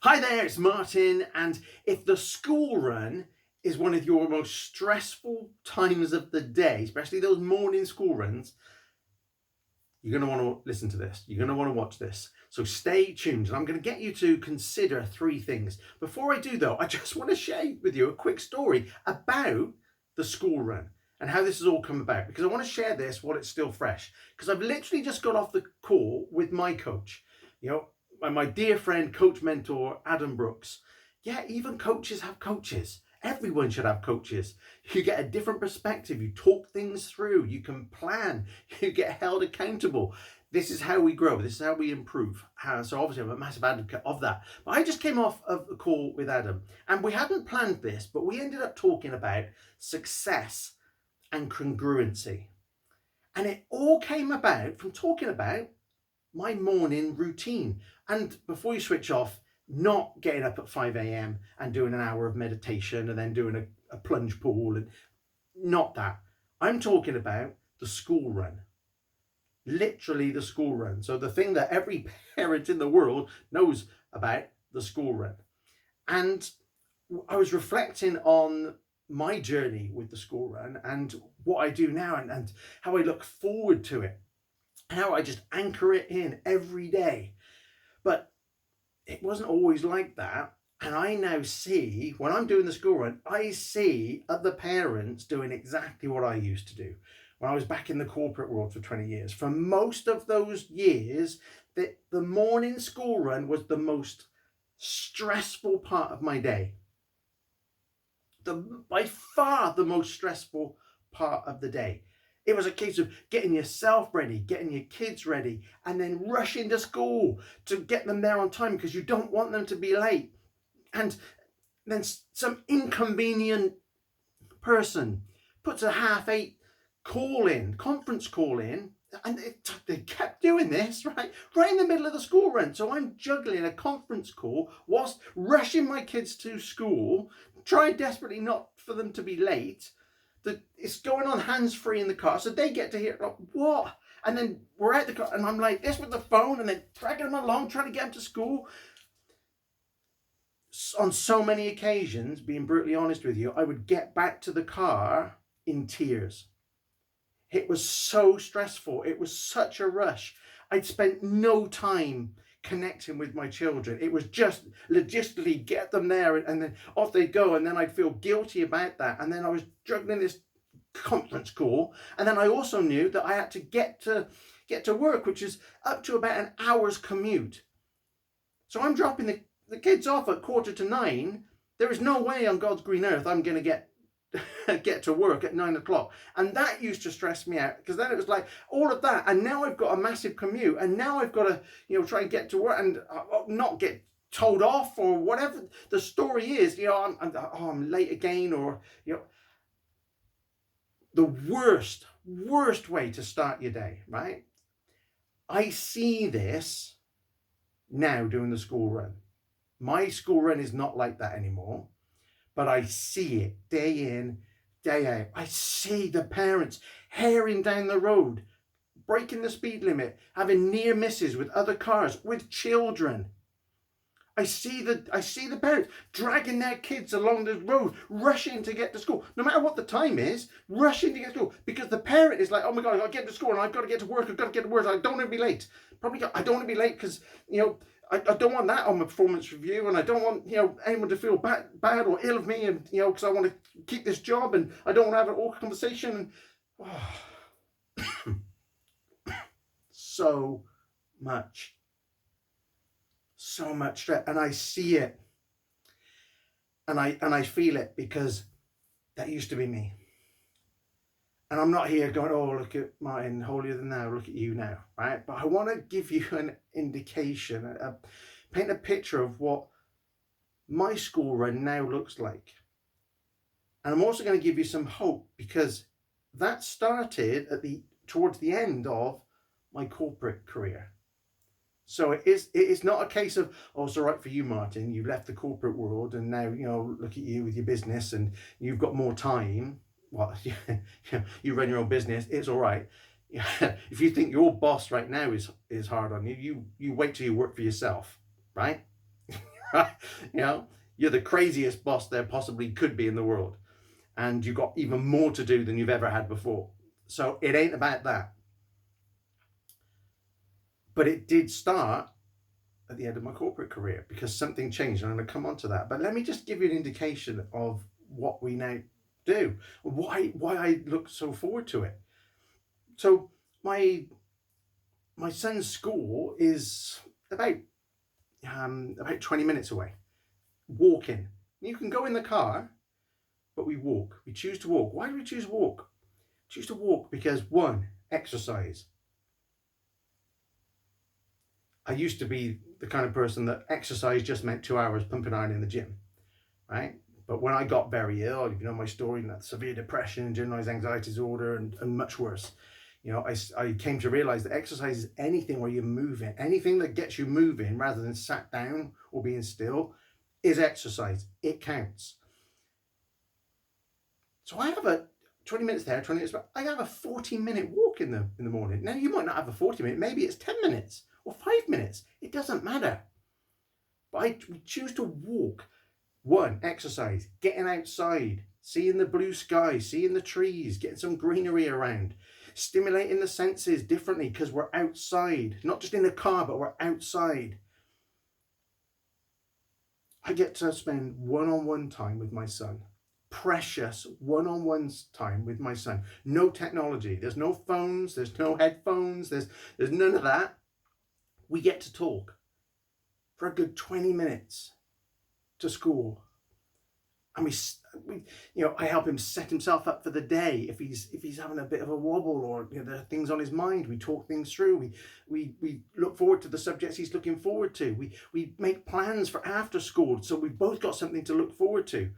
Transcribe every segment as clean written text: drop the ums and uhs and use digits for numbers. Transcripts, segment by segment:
Hi there, it's Martin, and if the school run is one of your most stressful times of the day, especially those morning school runs, you're going to want to listen to this. You're going to want to watch this. So stay tuned, and I'm going to get you to consider three things. Before I do, though, I just want to share with you a quick story about the school run and how this has all come about, because I want to share this while it's still fresh, because I've literally just got off the call with my coach. You know, my dear friend, coach mentor, Adam Brooks. Yeah, even coaches have coaches. Everyone should have coaches. You get a different perspective. You talk things through. You can plan. You get held accountable. This is how we grow. This is how we improve. So obviously I'm a massive advocate of that. But I just came off of a call with Adam, and we hadn't planned this, but we ended up talking about success and congruency. And it all came about from talking about my morning routine. And before you switch off, not getting up at 5 a.m. and doing an hour of meditation and then doing a plunge pool, and not that. I'm talking about the school run. Literally the school run. So the thing that every parent in the world knows about, the school run. And I was reflecting on my journey with the school run and what I do now, and how I look forward to it, how I just anchor it in every day. But it wasn't always like that. And I now see, when I'm doing the school run, I see other parents doing exactly what I used to do when I was back in the corporate world for 20 years. For most of those years, the morning school run was the most stressful part of my day. By far the most stressful part of the day. It was a case of getting yourself ready, getting your kids ready, and then rushing to school to get them there on time because you don't want them to be late. And then some inconvenient person puts a 8:30 conference call in, and they kept doing this, right in the middle of the school run. So I'm juggling a conference call whilst rushing my kids to school, trying desperately not for them to be late. It's going on hands-free in the car, so they get to hear, like, what? And then we're at the car, and I'm like this with the phone, and then dragging them along, trying to get them to school. On so many occasions, being brutally honest with you, I would get back to the car in tears. It was so stressful. It was such a rush. I'd spent no time connecting with my children. It was just logistically get them there, and then off they go, and then I'd feel guilty about that. And then I was juggling this conference call, and then I also knew that I had to get to work, which is up to about an hour's commute. So I'm dropping the kids off at 9:15. There is no way on God's green earth I'm going to get to work at 9 o'clock. And that used to stress me out, because then it was like all of that, and now I've got a massive commute, and now I've got to try and get to work and not get told off or whatever the story is. I'm late again, or the worst way to start your day, right? I see this now doing the school run. My school run is not like that anymore, but I see it day in, day out. I see the parents herring down the road, breaking the speed limit, having near misses with other cars, with children. I see the parents dragging their kids along the road, rushing to get to school, no matter what the time is, rushing to get to school, because the parent is like, oh my God, I've got to get to school, and I've got to get to work, I've got to get to work, I don't want to be late. I don't want to be late because, I don't want that on my performance review, and I don't want anyone to feel bad or ill of me, and because I want to keep this job, and I don't want to have an awkward conversation. And so much stress, and I see it, and I feel it, because that used to be me. And I'm not here going, oh, look at Martin, holier than thou, look at you now, right? But I want to give you an indication, paint a picture of what my school run now looks like. And I'm also going to give you some hope, because that started towards the end of my corporate career. So it is not a case of, oh, it's all right for you, Martin, you left the corporate world, and now look at you with your business, and you've got more time. Well, you run your own business, it's all right. If you think your boss right now is hard on you, you wait till you work for yourself, right? You know, you're the craziest boss there possibly could be in the world. And you've got even more to do than you've ever had before. So it ain't about that. But it did start at the end of my corporate career because something changed. And I'm going to come on to that. But let me just give you an indication of what we now do, why I look so forward to it. So my son's school is about 20 minutes away, walking. You can go in the car, but we walk. We choose to walk. Why do we choose to walk? Choose to walk because, one, exercise. I used to be the kind of person that exercise just meant 2 hours pumping iron in the gym, right? But when I got very ill, you know my story, and that severe depression, generalized anxiety disorder, and much worse, you know, I came to realize that exercise is anything where you're moving, anything that gets you moving rather than sat down or being still is exercise. It counts. So I have a 20 minutes there, 20 minutes back. I have a 40-minute walk in the morning. Now you might not have a 40-minute, maybe it's 10 minutes or 5 minutes. It doesn't matter. But we choose to walk. One, exercise, getting outside, seeing the blue sky, seeing the trees, getting some greenery around, stimulating the senses differently because we're outside, not just in the car, but we're outside. I get to spend one-on-one time with my son. Precious one-on-one time with my son. No technology. There's no phones. There's no headphones. There's none of that. We get to talk for a good 20 minutes to school. And we you know, I help him set himself up for the day. If he's having a bit of a wobble or, you know, there are things on his mind, we talk things through. We look forward to the subjects he's looking forward to. We make plans for after school, so we've both got something to look forward to.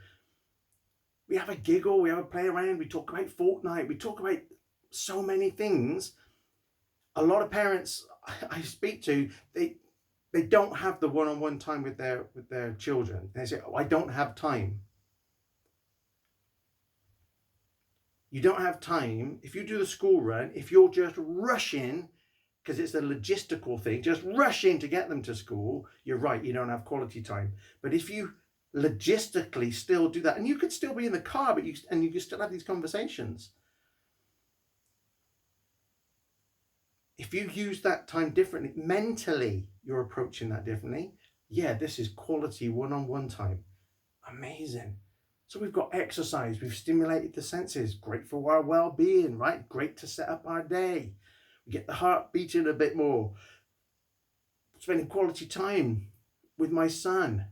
We have a giggle, we have a play around, we talk about Fortnite, we talk about so many things. A lot of parents I speak to, they don't have the one-on-one time with their children. They say, "Oh, I don't have time." You don't have time. If you do the school run, if you're just rushing, because it's a logistical thing, just rushing to get them to school, you're right, you don't have quality time. But if you logistically still do that, and you could still be in the car, but you can still have these conversations. If you use that time differently, mentally, you're approaching that differently. Yeah, this is quality one-on-one time. Amazing. So we've got exercise, we've stimulated the senses, great for our well-being, right? Great to set up our day. We get the heart beating a bit more. Spending quality time with my son.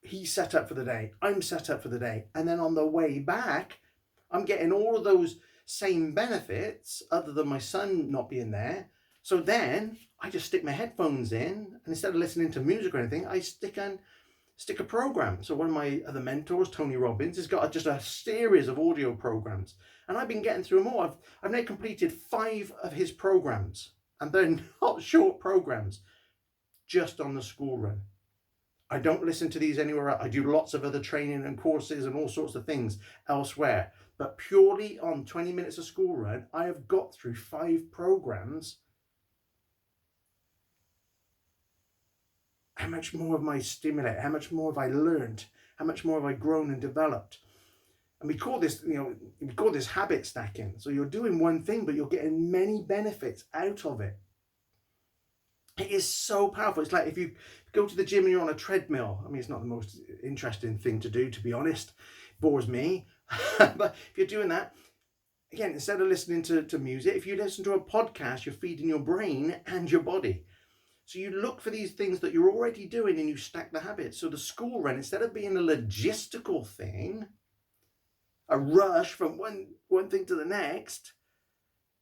He's set up for the day, I'm set up for the day. And then on the way back, I'm getting all of those same benefits other than my son not being there. So then I just stick my headphones in, and instead of listening to music or anything, I stick a program. So one of my other mentors, Tony Robbins, has got just a series of audio programs, and I've been getting through them all. I've now completed 5 of his programs, and they're not short programs, just on the school run. I don't listen to these anywhere else. I do lots of other training and courses and all sorts of things elsewhere, but purely on 20 minutes of school run, I have got through 5 programs. How much more have I stimulated? How much more have I learned? How much more have I grown and developed? And we call this, habit stacking. So you're doing one thing, but you're getting many benefits out of it. It is so powerful. It's like if you go to the gym and you're on a treadmill. I mean, it's not the most interesting thing to do, to be honest. It bores me. But if you're doing that, again, instead of listening to music, if you listen to a podcast, you're feeding your brain and your body. So you look for these things that you're already doing and you stack the habits. So the school run, instead of being a logistical thing, a rush from one thing to the next,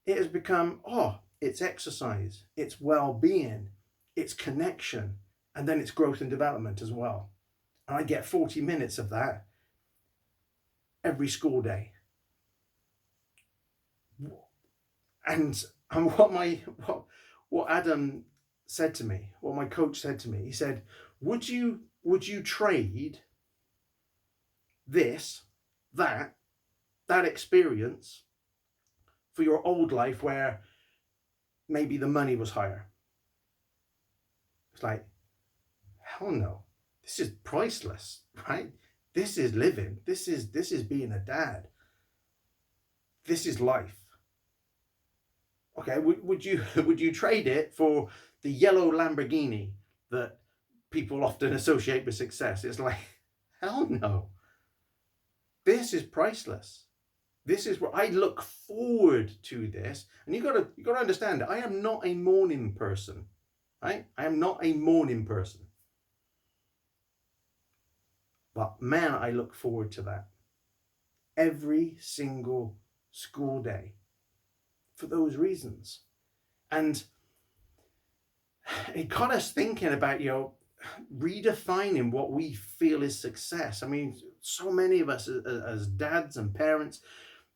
it has become, it's exercise, it's well-being, it's connection, and then it's growth and development as well. And I get 40 minutes of that every school day. And what Adam said to me, what my coach said to me, he said, would you trade that experience for your old life where maybe the money was higher? It's like, hell no. This is priceless, right? This is living. This is being a dad. This is life. Okay, would you would you trade it for the yellow Lamborghini that people often associate with success? It's like, hell no. This is priceless. This is what I look forward to this. And you gotta understand, I am not a morning person. Right? I am not a morning person. But man, I look forward to that. Every single school day. For those reasons. And it got us thinking about, redefining what we feel is success. I mean, so many of us as dads and parents,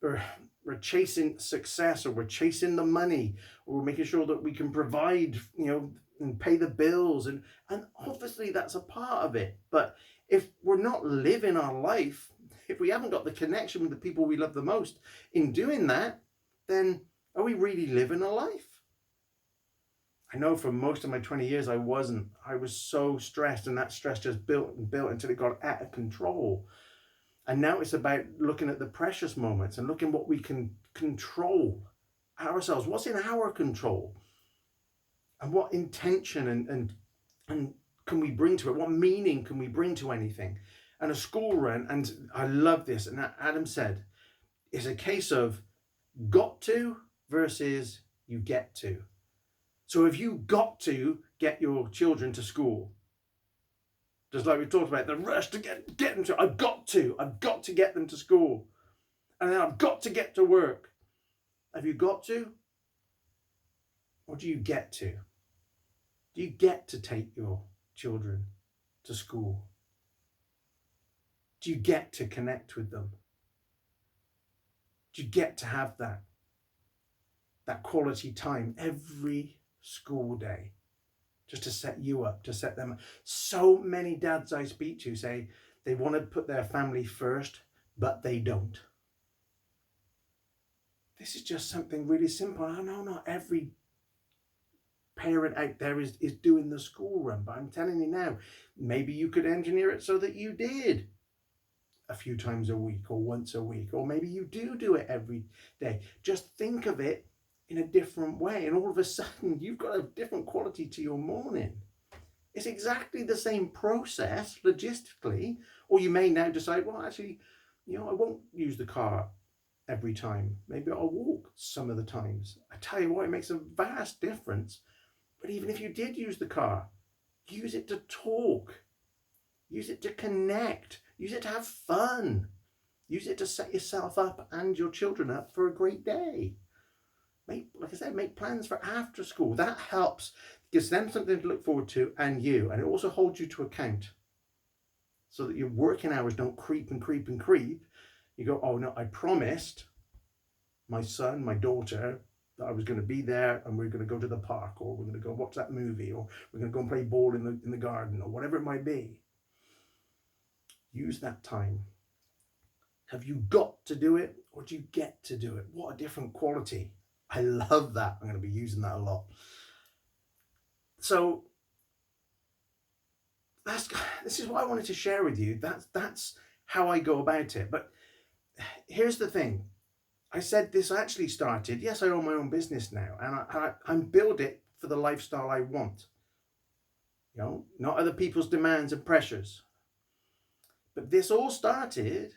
we're chasing success, or we're chasing the money, or we're making sure that we can provide, and pay the bills. And obviously that's a part of it. But if we're not living our life, if we haven't got the connection with the people we love the most in doing that, then are we really living a life? I know for most of my 20 years I wasn't. I was so stressed, and that stress just built and built until it got out of control. And now it's about looking at the precious moments and looking what we can control ourselves. What's in our control? And what intention and can we bring to it? What meaning can we bring to anything? And a school run, and I love this, and Adam said, is a case of got to versus you get to. So if you got to get your children to school, just like we talked about, the rush to get them to, I've got to get them to school. And then I've got to get to work. Have you got to? Or do you get to? Do you get to take your children to school? Do you get to connect with them? Do you get to have that quality time every school day, just to set you up, to set them up? So many dads I speak to say they want to put their family first, but they don't. This is just something really simple. I know not every parent out there is doing the school run, but I'm telling you now, maybe you could engineer it so that you did a few times a week, or once a week, or maybe you do it every day. Just think of it in a different way, and all of a sudden you've got a different quality to your morning. It's exactly the same process logistically. Or you may now decide, well, actually, I won't use the car every time. Maybe I'll walk some of the times. I tell you what, it makes a vast difference. But even if you did use the car, use it to talk, use it to connect, use it to have fun, use it to set yourself up and your children up for a great day. Like I said, make plans for after school. That helps, gives them something to look forward to, and you. And it also holds you to account, so that your working hours don't creep and creep and creep. You go, oh no, I promised my son, my daughter, that I was going to be there, and we're going to go to the park, or we're going to go watch that movie, or we're going to go and play ball in the garden, or whatever it might be. Use that time. Have you got to do it, or do you get to do it? What a different quality. I love that. I'm going to be using that a lot. So this is what I wanted to share with you. That's how I go about it. But here's the thing. I said this actually started, yes, I own my own business now, and I build it for the lifestyle I want. Not other people's demands and pressures. But this all started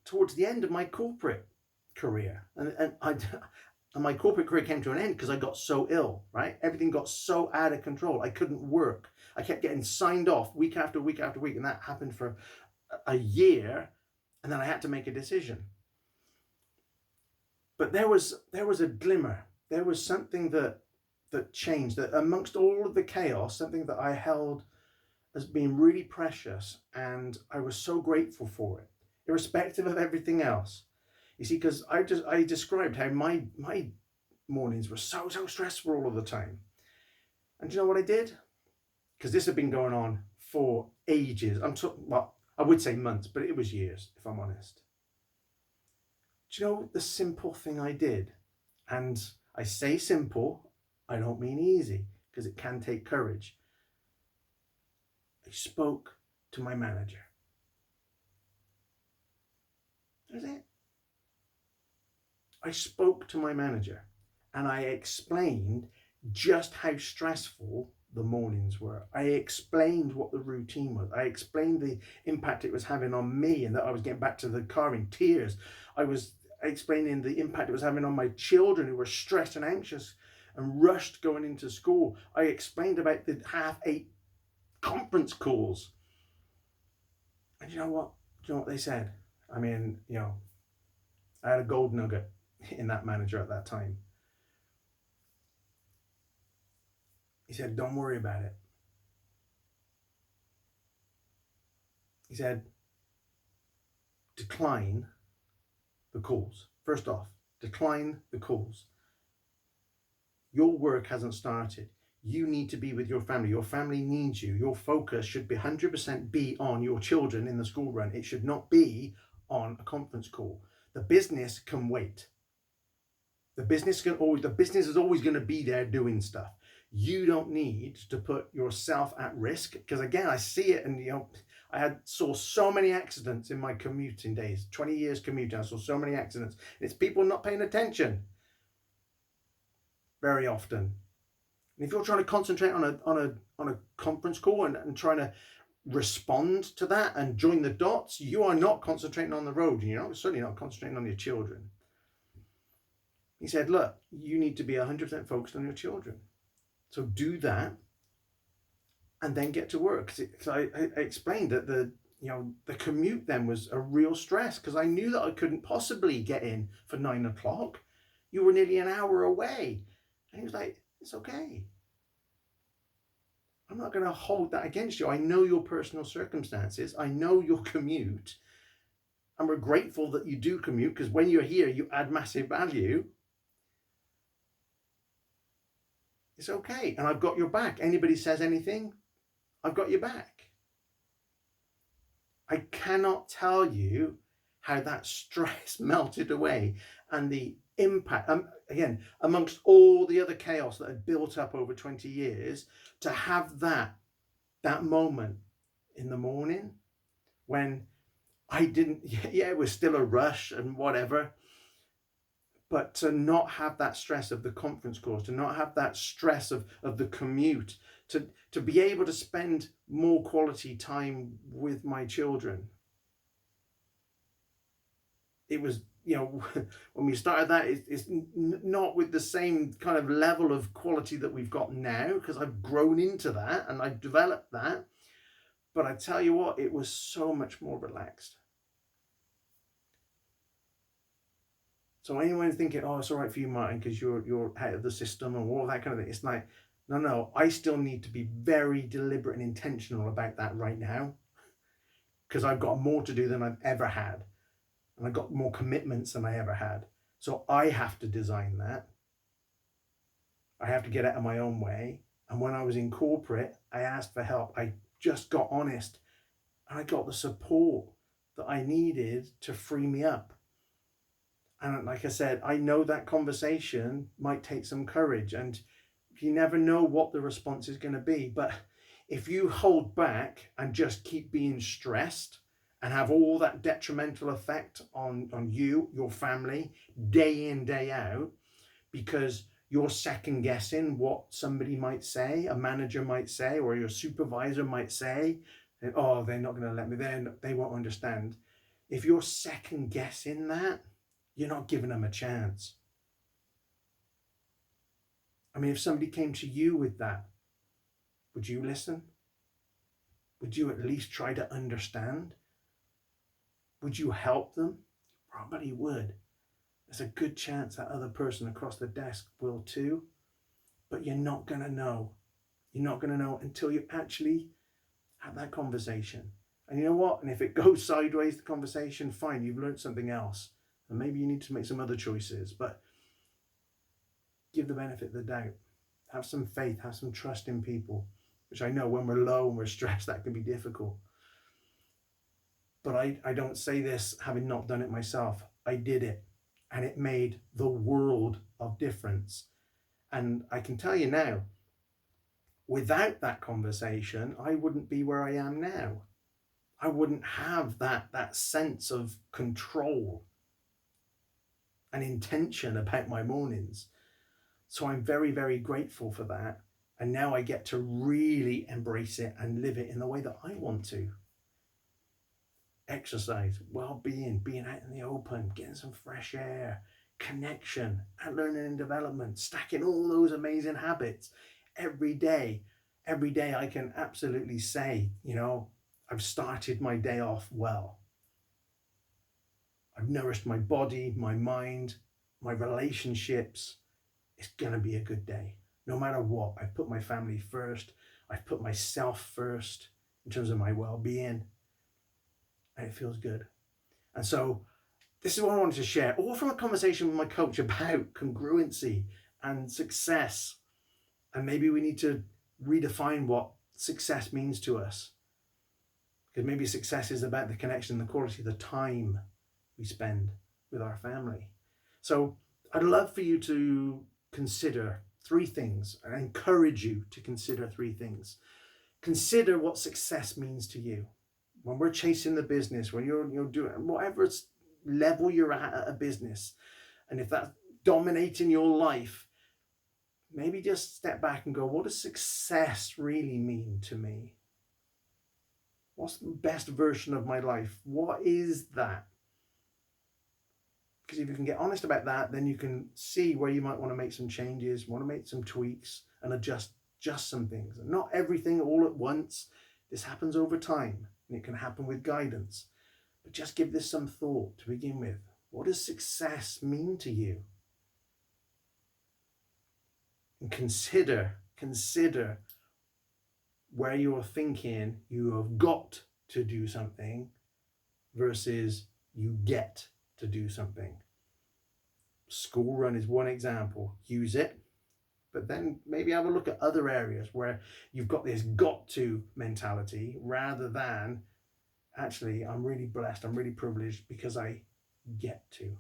towards the end of my corporate career. And my corporate career came to an end because I got so ill, right? Everything got so out of control. I couldn't work. I kept getting signed off week after week after week. And that happened for a year. And then I had to make a decision. But there was a glimmer. There was something that changed, that amongst all of the chaos, something that I held as being really precious. And I was so grateful for it, irrespective of everything else. You see, because I described how my mornings were so stressful all of the time. And do you know what I did? Because this had been going on for ages. I would say months, but it was years, if I'm honest. Do you know the simple thing I did? And I say simple, I don't mean easy, because it can take courage. I spoke to my manager. That's it. I spoke to my manager and I explained just how stressful the mornings were. I explained what the routine was. I explained the impact it was having on me and that I was getting back to the car in tears. I was explaining the impact it was having on my children who were stressed and anxious and rushed going into school. I explained about the 8:30 conference calls. And you know what? Do you know what they said? I mean, I had a gold nugget in that manager at that time. He said, don't worry about it. He said, decline the calls. First off, decline the calls. Your work hasn't started. You need to be with your family. Your family needs you. Your focus should be 100% be on your children in the school run. It should not be on a conference call. The business can wait. The business is always going to be there doing stuff. You don't need to put yourself at risk, because again, I see it, and I saw so many accidents in my commuting days, 20 years commuting. I saw so many accidents. It's people not paying attention very often. And if you're trying to concentrate on a conference call and trying to respond to that and join the dots, you are not concentrating on the road, and you're certainly not concentrating on your children. He said, look, you need to be 100% focused on your children. So do that and then get to work. So I explained that the commute then was a real stress, because I knew that I couldn't possibly get in for 9 o'clock. You were nearly an hour away. And he was like, it's okay. I'm not going to hold that against you. I know your personal circumstances. I know your commute. And we're grateful that you do commute, because when you're here, you add massive value. It's okay. And I've got your back. Anybody says anything, I've got your back. I cannot tell you how that stress melted away, and the impact, again, amongst all the other chaos that had built up over 20 years, to have that moment in the morning when I didn't, it was still a rush and whatever, but to not have that stress of the conference calls, to not have that stress of the commute, to be able to spend more quality time with my children. It was, when we started that, it's not with the same kind of level of quality that we've got now, because I've grown into that and I've developed that. But I tell you what, it was so much more relaxed. So anyone thinking, oh, it's all right for you, Martin, because you're out of the system and all that kind of thing. It's like, no, I still need to be very deliberate and intentional about that right now, because I've got more to do than I've ever had. And I've got more commitments than I ever had. So I have to design that. I have to get out of my own way. And when I was in corporate, I asked for help. I just got honest. And I got the support that I needed to free me up. And like I said, I know that conversation might take some courage, and you never know what the response is going to be. But if you hold back and just keep being stressed and have all that detrimental effect on you, your family, day in, day out, because you're second guessing what somebody might say, a manager might say, or your supervisor might say, oh, they're not going to let me, they won't understand. If you're second guessing that, you're not giving them a chance. I mean, if somebody came to you with that, would you listen? Would you at least try to understand? Would you help them? Probably would. There's a good chance that other person across the desk will too, but you're not going to know. You're not going to know until you actually have that conversation. And you know what? And if it goes sideways, the conversation, fine, you've learned something else. And maybe you need to make some other choices, but give the benefit of the doubt. Have some faith, have some trust in people, which I know when we're low and we're stressed, that can be difficult. But I don't say this having not done it myself. I did it, and it made the world of difference. And I can tell you now, Without that conversation, I wouldn't be where I am now. I wouldn't have that sense of control and intention about my mornings. So I'm very, very grateful for that. And now I get to really embrace it and live it in the way that I want to. Exercise, well-being, being out in the open, getting some fresh air, connection, and learning and development, stacking all those amazing habits every day. Every day I can absolutely say, I've started my day off well. I've nourished my body, my mind, my relationships. It's going to be a good day. No matter what, I've put my family first. I've put myself first in terms of my well-being. And it feels good. And so this is what I wanted to share, all from a conversation with my coach about congruency and success. And maybe we need to redefine what success means to us. Because maybe success is about the connection, the quality, the time we spend with our family. So I'd love for you to consider 3 things. I encourage you to consider 3 things. Consider what success means to you. When we're chasing the business, when you're doing whatever level you're at a business, and if that's dominating your life, maybe just step back and go, what does success really mean to me? What's the best version of my life? What is that? Because if you can get honest about that, then you can see where you might want to make some changes, want to make some tweaks and adjust some things. And not everything all at once. This happens over time, and it can happen with guidance. But just give this some thought to begin with. What does success mean to you? And consider where you're thinking you have got to do something versus you get to do something. School run is one example. Use it, but then maybe have a look at other areas where you've got this got to mentality rather than actually, I'm really blessed, I'm really privileged because I get to.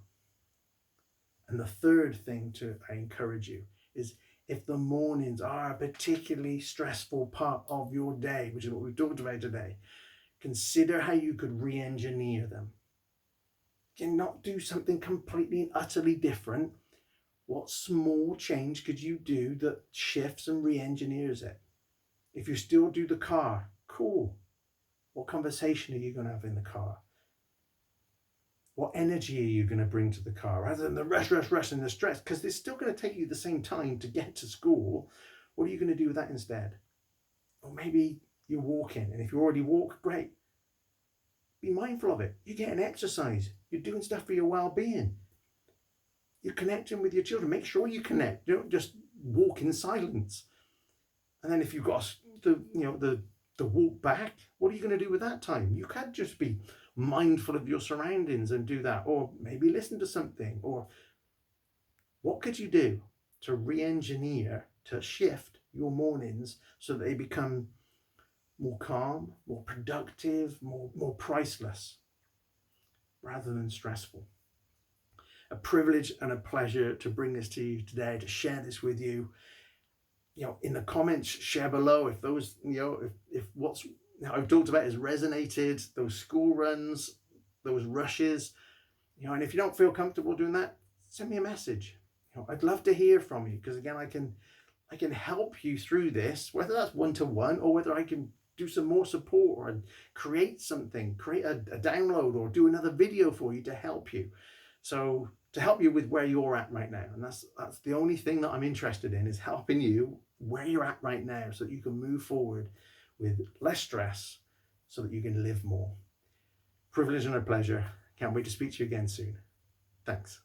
And the third thing I encourage you is, if the mornings are a particularly stressful part of your day, which is what we've talked about today, consider how you could re-engineer them. You not do something completely and utterly different. What small change could you do that shifts and re-engineers it? If you still do the car, cool. What conversation are you going to have in the car? What energy are you going to bring to the car rather than the rush and the stress? Because it's still going to take you the same time to get to school. What are you going to do with that instead? Or maybe you're walking, and if you already walk, great. Be mindful of it. You're getting exercise. You're doing stuff for your well-being. You're connecting with your children. Make sure you connect. Don't just walk in silence. And then if you've got the walk back, what are you going to do with that time? You can't just be mindful of your surroundings and do that, or maybe listen to something. Or what could you do to re-engineer, to shift your mornings so that they become more calm, more productive, more priceless, rather than stressful? A privilege and a pleasure to bring this to you today, to share this with you. In the comments, share below if those, if what's I've talked about has resonated, those school runs, those rushes, and if you don't feel comfortable doing that, send me a message. I'd love to hear from you, because again, I can help you through this, whether that's one-to-one or whether I can do some more support or create something, create a download or do another video for you to help you. So to help you with where you're at right now. And that's the only thing that I'm interested in, is helping you where you're at right now so that you can move forward with less stress so that you can live more. Privilege and a pleasure. Can't wait to speak to you again soon. Thanks.